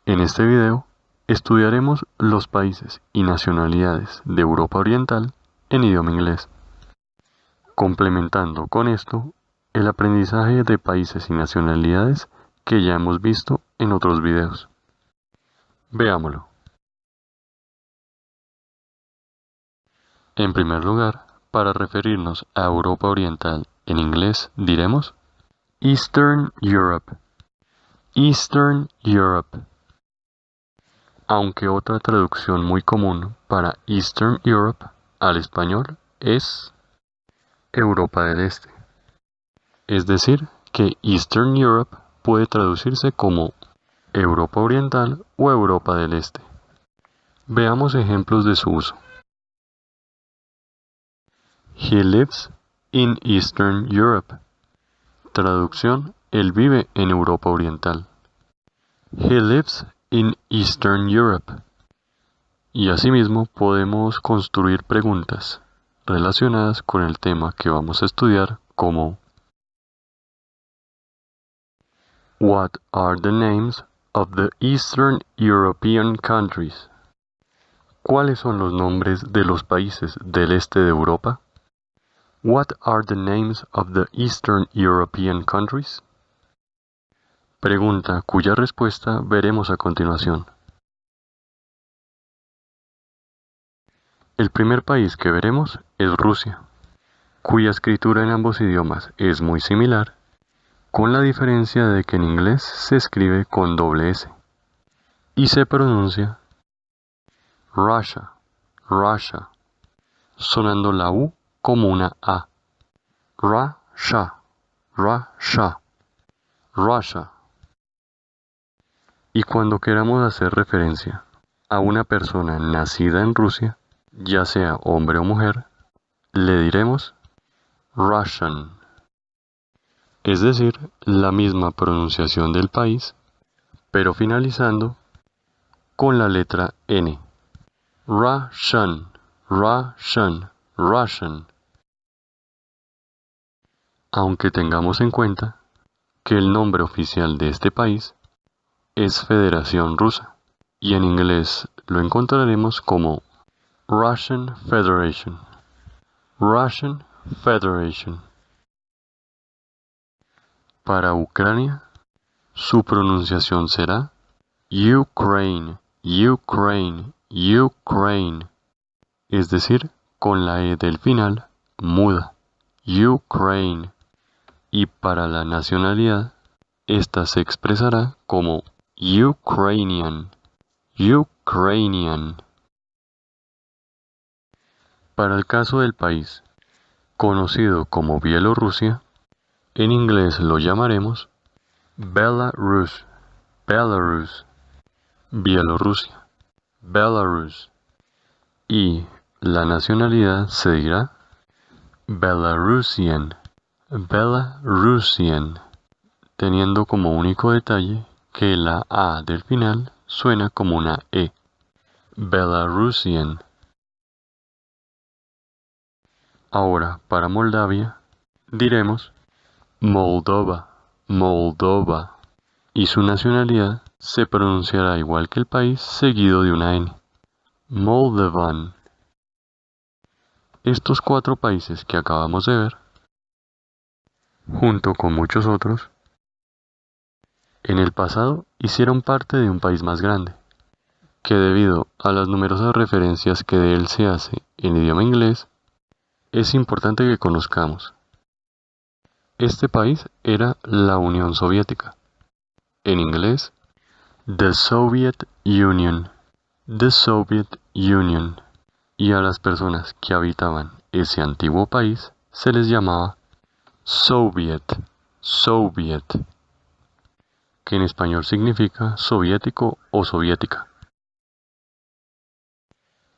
En este video estudiaremos los países y nacionalidades de Europa Oriental en idioma inglés, complementando con esto el aprendizaje de países y nacionalidades que ya hemos visto en otros videos. Veámoslo. En primer lugar, para referirnos a Europa Oriental en inglés diremos Eastern Europe. Eastern Europe. Aunque otra traducción muy común para Eastern Europe al español es Europa del Este. Es decir, que Eastern Europe puede traducirse como Europa Oriental o Europa del Este. Veamos ejemplos de su uso. He lives in Eastern Europe. Traducción: él vive en Europa Oriental. He lives in Eastern Europe. Y asimismo podemos construir preguntas relacionadas con el tema que vamos a estudiar como What are the names of the Eastern European countries? ¿Cuáles son los nombres de los países del este de Europa? What are the names of the Eastern European countries? Pregunta cuya respuesta veremos a continuación. El primer país que veremos es Rusia, cuya escritura en ambos idiomas es muy similar, con la diferencia de que en inglés se escribe con doble S y se pronuncia Russia, Russia, sonando la U como una A. Russia, Russia, Russia. Y cuando queramos hacer referencia a una persona nacida en Rusia, ya sea hombre o mujer, le diremos Russian. Es decir, la misma pronunciación del país, pero finalizando con la letra N. Russian, Russian, Russian. Aunque tengamos en cuenta que el nombre oficial de este país es Federación Rusa, y en inglés lo encontraremos como Russian Federation. Russian Federation. Para Ucrania, su pronunciación será Ukraine, Ukraine, Ukraine, es decir, con la E del final muda, Ukraine. Y para la nacionalidad, esta se expresará como Ukrainian, Ukrainian. Para el caso del país, conocido como Bielorrusia, en inglés lo llamaremos Belarus, Belarus, Bielorrusia, Belarus. Y la nacionalidad se dirá Belarusian, Belarusian, teniendo como único detalle que la A del final suena como una E, Belarusian. Ahora, para Moldavia, diremos Moldova, Moldova, y su nacionalidad se pronunciará igual que el país seguido de una N, Moldovan. Estos cuatro países que acabamos de ver, junto con muchos otros, en el pasado hicieron parte de un país más grande, que debido a las numerosas referencias que de él se hace en idioma inglés, es importante que conozcamos. Este país era la Unión Soviética. En inglés, The Soviet Union, The Soviet Union. Y a las personas que habitaban ese antiguo país se les llamaba Soviet, Soviet, que en español significa soviético o soviética.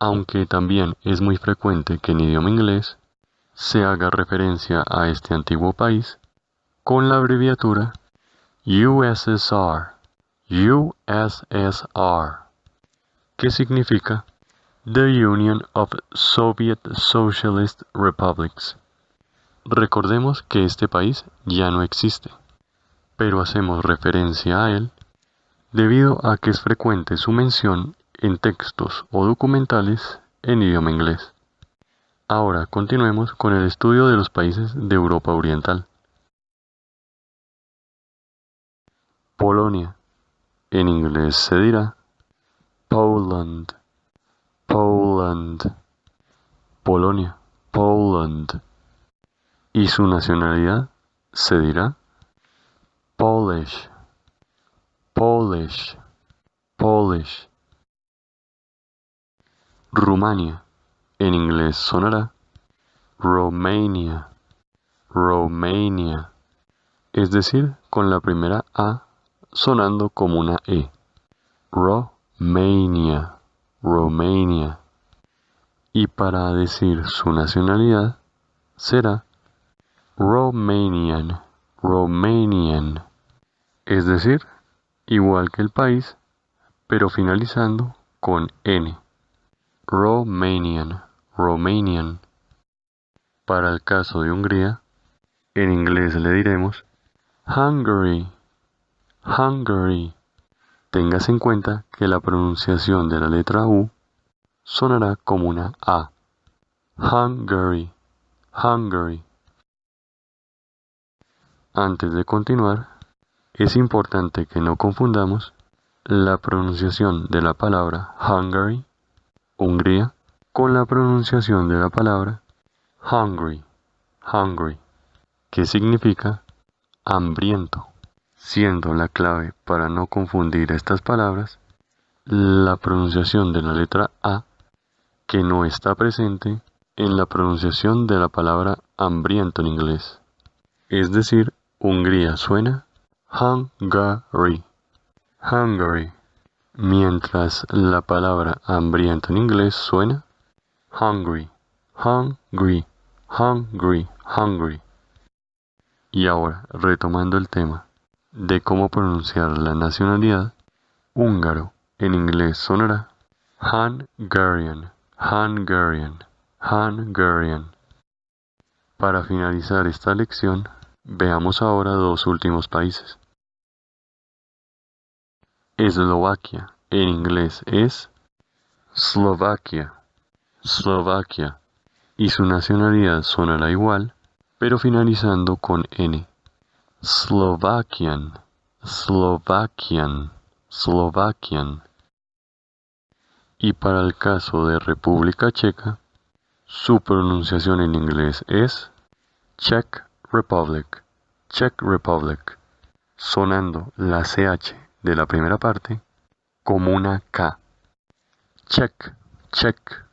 Aunque también es muy frecuente que en idioma inglés se haga referencia a este antiguo país con la abreviatura USSR, USSR, que significa The Union of Soviet Socialist Republics. Recordemos que este país ya no existe, pero hacemos referencia a él debido a que es frecuente su mención en textos o documentales en idioma inglés. Ahora continuemos con el estudio de los países de Europa Oriental. Polonia. En inglés se dirá Poland, Poland, Polonia, Poland. Y su nacionalidad se dirá Polish, Polish, Polish. Rumania. En inglés sonará Romania, Romania. Es decir, con la primera A sonando como una E. Romania, Romania. Y para decir su nacionalidad será Romanian, Romanian. Es decir, igual que el país, pero finalizando con N. Romanian, Romanian. Para el caso de Hungría, en inglés le diremos Hungary, Hungary. Tengas en cuenta que la pronunciación de la letra U sonará como una A. Hungary, Hungary. Antes de continuar, es importante que no confundamos la pronunciación de la palabra Hungary, Hungría, con la pronunciación de la palabra hungry, hungry, que significa hambriento, siendo la clave para no confundir estas palabras la pronunciación de la letra A, que no está presente en la pronunciación de la palabra hambriento en inglés. Es decir, Hungría suena Hungary, Hungary, mientras la palabra hambriento en inglés suena hungry, hungry, hungry, hungry. Y ahora, retomando el tema de cómo pronunciar la nacionalidad, húngaro en inglés sonará Hungarian, Hungarian, Hungarian. Para finalizar esta lección, veamos ahora dos últimos países. Eslovaquia en inglés es Slovakia, Slovakia, y su nacionalidad sonará igual, pero finalizando con N. Slovakian, Slovakian, Slovakian. Y para el caso de República Checa, su pronunciación en inglés es Czech Republic, Czech Republic, sonando la CH de la primera parte como una K. Czech, Czech,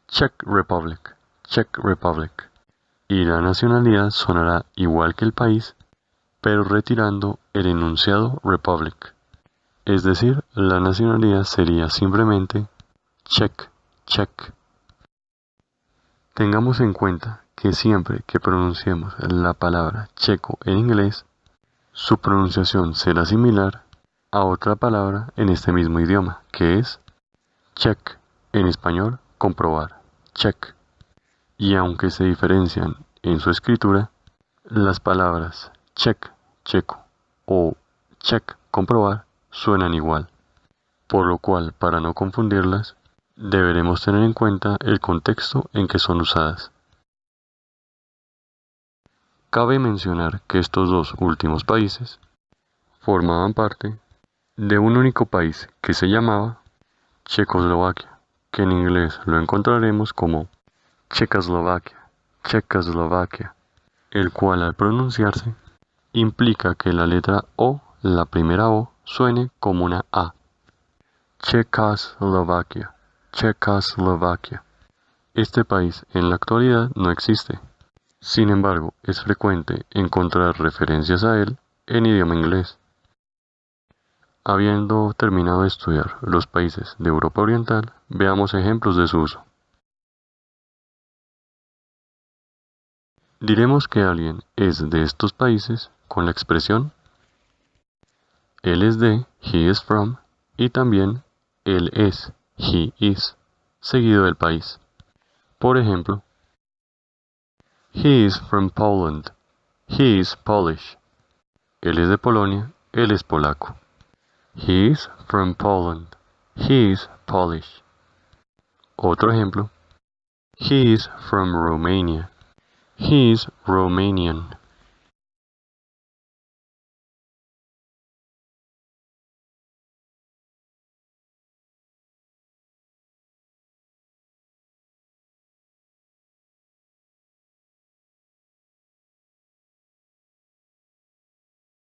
Czech Republic, Czech Republic. Y la nacionalidad sonará igual que el país, pero retirando el enunciado Republic. Es decir, la nacionalidad sería simplemente Czech, Czech. Tengamos en cuenta que siempre que pronunciemos la palabra checo en inglés, su pronunciación será similar a otra palabra en este mismo idioma, que es check, en español, comprobar, check. Y aunque se diferencian en su escritura, las palabras check, checo o check, comprobar, suenan igual, por lo cual, para no confundirlas, deberemos tener en cuenta el contexto en que son usadas. Cabe mencionar que estos dos últimos países formaban parte de un único país que se llamaba Checoslovaquia, que en inglés lo encontraremos como Checoslovaquia, Checoslovaquia, el cual al pronunciarse implica que la letra O, la primera O, suene como una A. Checoslovaquia, Checoslovaquia. Este país en la actualidad no existe. Sin embargo, es frecuente encontrar referencias a él en idioma inglés. Habiendo terminado de estudiar los países de Europa Oriental, veamos ejemplos de su uso. Diremos que alguien es de estos países con la expresión él es de, he is from, y también él es, he is, seguido del país. Por ejemplo, he is from Poland, he is Polish. Él es de Polonia, él es polaco. He is from Poland. He is Polish. Otro ejemplo. He is from Romania. He is Romanian.